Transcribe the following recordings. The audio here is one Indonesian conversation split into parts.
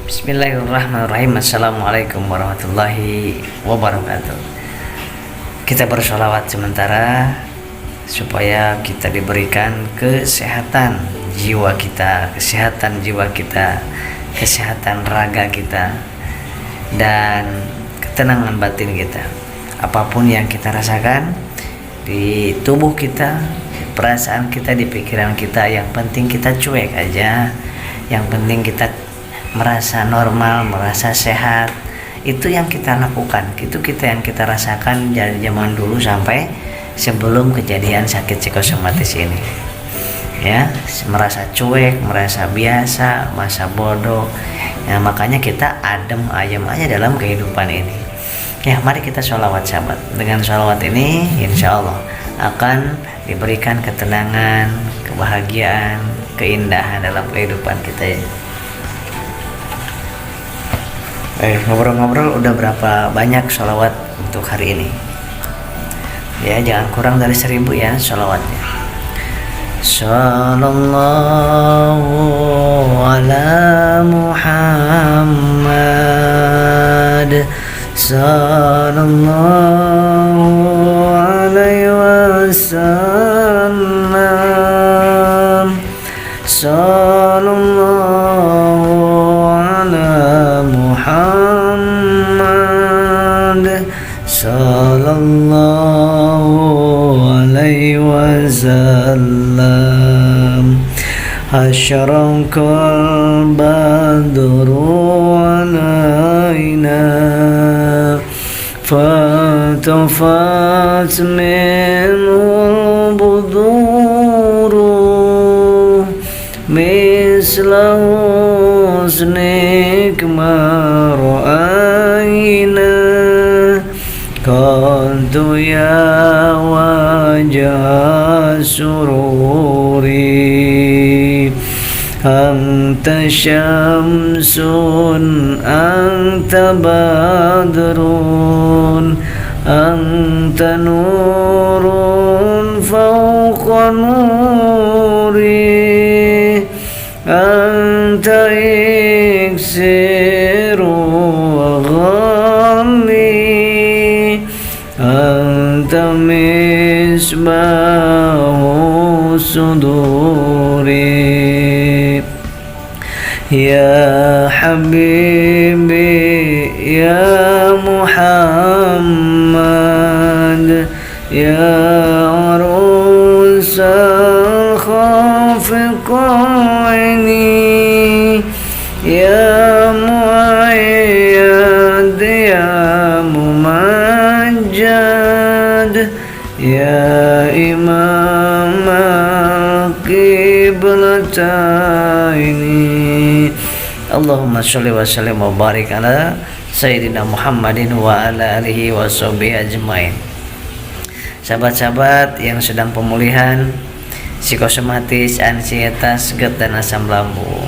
Bismillahirrahmanirrahim. Assalamualaikum warahmatullahi wabarakatuh. Kita bersolawat sementara supaya kita diberikan kesehatan jiwa kita, kesehatan raga kita, dan ketenangan batin kita. Apapun yang kita rasakan di tubuh kita, di perasaan kita, di pikiran kita, yang penting kita cuek aja. Yang penting kita merasa normal, merasa sehat. Itu yang kita lakukan, itu yang kita rasakan dari zaman dulu sampai sebelum kejadian sakit psikosomatis ini. Ya, merasa cuek, merasa biasa, merasa bodoh. Ya, makanya kita adem ayem aja dalam kehidupan ini. Ya, mari kita sholawat sahabat. Dengan sholawat ini insya Allah akan diberikan ketenangan, kebahagiaan, keindahan dalam kehidupan kita ya. Ngobrol-ngobrol, udah berapa banyak sholawat untuk hari ini? Ya, jangan kurang dari 1000 ya sholawatnya. Sallallahu ala Muhammad, sallallahu alaihi wasallam, sallallahu ala Muhammad, sallallahu alaihi wasallam. Asyraqal badru alaina fatafat minhu buduru misla husnik ma ra'ayna qadu ya wajah sururi anta syamsun anta badrun anta nurun fawqa nuri anta iksiru wa ghammi anta misbahu suduri. Ya Habibi ya Muhammad, ya arusal khafiqaini, ya muayyad ya mumajjad, ya imam al-qiblataini. Allahumma sholli wa sallim wa barik ala Sayyidina Muhammadin wa ala alihi wa sahbihi ajmain. Sahabat-sahabat yang sedang pemulihan psikosomatis, ansietas, GERD dan asam lambung,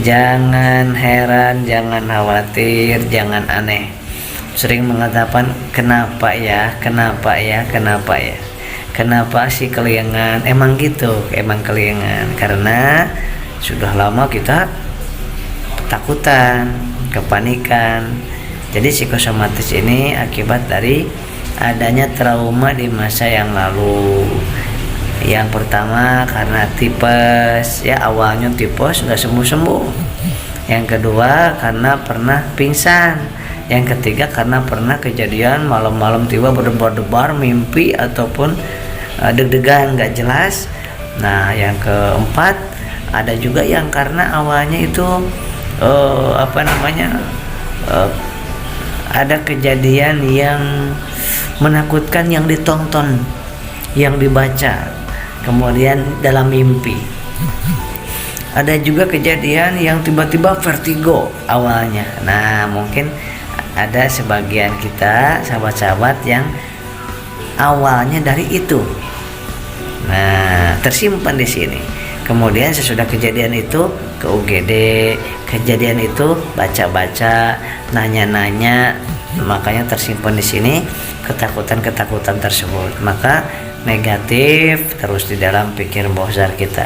jangan heran, jangan khawatir, jangan aneh. Sering mengatakan kenapa sih keliengan? Emang gitu, emang keliengan karena sudah lama kita ketakutan, kepanikan. Jadi psikosomatis ini akibat dari adanya trauma di masa yang lalu. Yang pertama karena tipes, ya awalnya tipes nggak sembuh-sembuh. Yang kedua karena pernah pingsan. Yang ketiga karena pernah kejadian malam-malam tiba berdebar-debar mimpi ataupun deg-degan nggak jelas. Nah, yang keempat ada juga yang karena awalnya itu ada kejadian yang menakutkan yang ditonton, yang dibaca, kemudian dalam mimpi. Ada juga kejadian yang tiba-tiba vertigo awalnya. Nah, mungkin ada sebagian kita sahabat-sahabat yang awalnya dari itu. Nah, tersimpan di sini. Kemudian sesudah kejadian itu ke UGD, kejadian itu baca-baca, nanya-nanya, makanya tersimpan di sini ketakutan-ketakutan tersebut. Maka negatif terus di dalam pikir bawah sadar kita.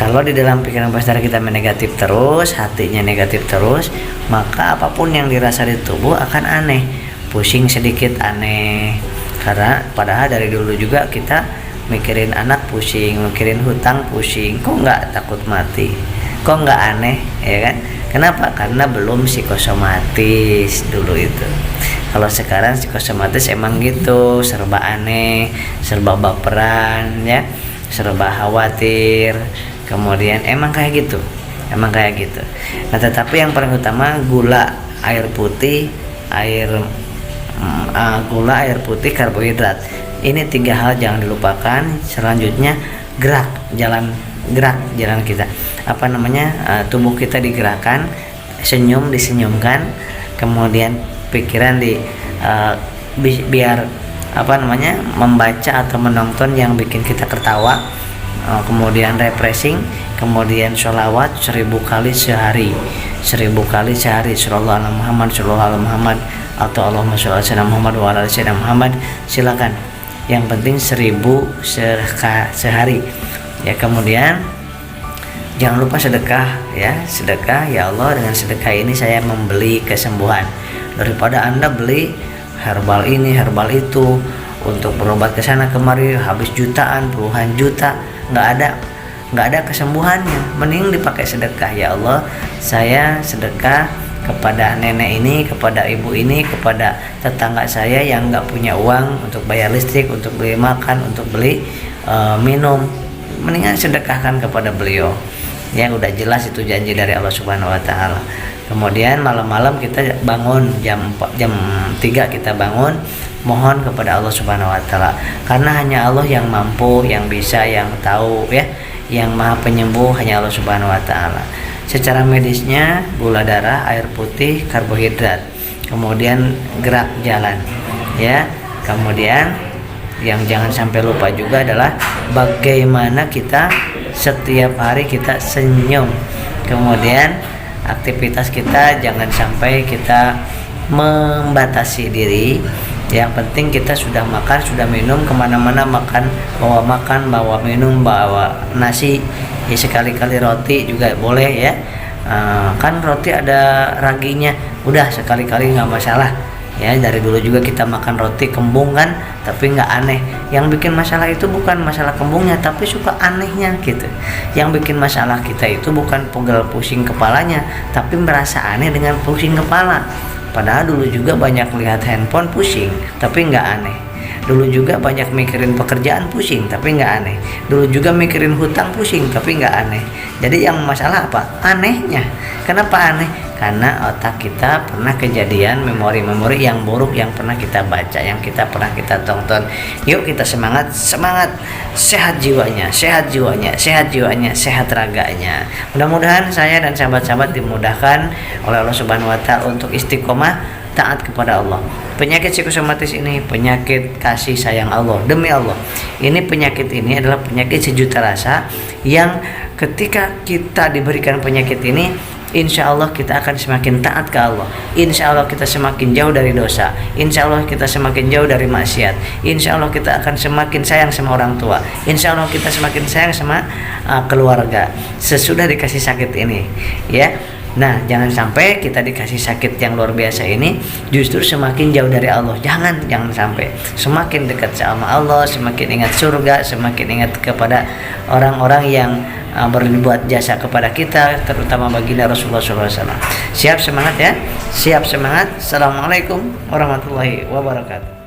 Kalau di dalam pikiran bawah sadar kita negatif terus, hatinya negatif terus, maka apapun yang dirasa di tubuh akan aneh. Pusing sedikit aneh. Karena padahal dari dulu juga kita mikirin anak pusing, mikirin hutang pusing. Kok nggak takut mati? Kok nggak aneh, ya kan? Kenapa? Karena belum psikosomatis dulu itu. Kalau sekarang psikosomatis emang gitu, serba aneh, serba baperan, ya, serba khawatir. Kemudian emang kayak gitu. Nah, tetapi yang paling utama gula, air putih, karbohidrat. Ini 3 hal jangan dilupakan. Selanjutnya jalan kita. Tubuh kita digerakkan, disenyumkan, kemudian pikiran biar membaca atau menonton yang bikin kita tertawa, kemudian refreshing, kemudian sholawat 1000 kali sehari, sallallahu alaihi Muhammad atau Allahumma sholli ala sayyidina Muhammad wa ala sayyidina Muhammad. Silakan, yang penting 1000 sehari ya. Kemudian jangan lupa sedekah ya. Ya Allah, dengan sedekah ini saya membeli kesembuhan. Daripada Anda beli herbal ini, herbal itu untuk berobat ke sana kemari, habis jutaan, puluhan juta, nggak ada kesembuhannya. Mending dipakai sedekah. Ya Allah, saya sedekah kepada nenek ini, kepada ibu ini, kepada tetangga saya yang nggak punya uang untuk bayar listrik, untuk beli makan, untuk beli minum. Mendingan sedekahkan kepada beliau. Ya, udah jelas itu janji dari Allah Subhanahu wa taala. Kemudian malam-malam kita bangun jam 3 kita bangun, mohon kepada Allah Subhanahu wa taala. Karena hanya Allah yang mampu, yang bisa, yang tahu ya, yang Maha Penyembuh hanya Allah Subhanahu wa taala. Secara medisnya gula darah, air putih, karbohidrat. Kemudian gerak jalan ya. Kemudian yang jangan sampai lupa juga adalah bagaimana kita setiap hari kita senyum. Kemudian aktivitas kita jangan sampai kita membatasi diri. Yang penting kita sudah makan, sudah minum, kemana-mana makan, bawa minum, bawa nasi ya, sekali-kali roti juga boleh ya. Kan roti ada raginya, udah sekali-kali nggak masalah ya. Dari dulu juga kita makan roti kembung kan, tapi nggak aneh. Yang bikin masalah itu bukan masalah kembungnya, tapi suka anehnya gitu. Yang bikin masalah kita itu bukan pegel pusing kepalanya, tapi merasa aneh dengan pusing kepala. Padahal dulu juga banyak lihat handphone pusing, tapi nggak aneh. Dulu juga banyak mikirin pekerjaan pusing, tapi nggak aneh. Dulu juga mikirin hutang pusing, tapi nggak aneh. Jadi yang masalah apa? Anehnya. Kenapa aneh? Karena otak kita pernah kejadian memori-memori yang buruk yang pernah kita baca, yang pernah kita tonton. Yuk kita semangat, sehat jiwanya, sehat raganya. Mudah-mudahan saya dan sahabat-sahabat dimudahkan oleh Allah Subhanahu wa taala untuk istiqomah taat kepada Allah. Penyakit psikosomatis ini penyakit kasih sayang Allah. Demi Allah, ini penyakit ini adalah penyakit sejuta rasa yang ketika kita diberikan penyakit ini, insya Allah kita akan semakin taat ke Allah. Insya Allah kita semakin jauh dari dosa. Insya Allah kita semakin jauh dari maksiat. Insya Allah kita akan semakin sayang sama orang tua. Insya Allah kita semakin sayang sama keluarga sesudah dikasih sakit ini ya. Nah, jangan sampai kita dikasih sakit yang luar biasa ini justru semakin jauh dari Allah. Jangan sampai. Semakin dekat sama Allah, semakin ingat surga, semakin ingat kepada orang-orang yang berbuat jasa kepada kita, terutama baginda Rasulullah SAW. Siap semangat ya. Assalamualaikum warahmatullahi wabarakatuh.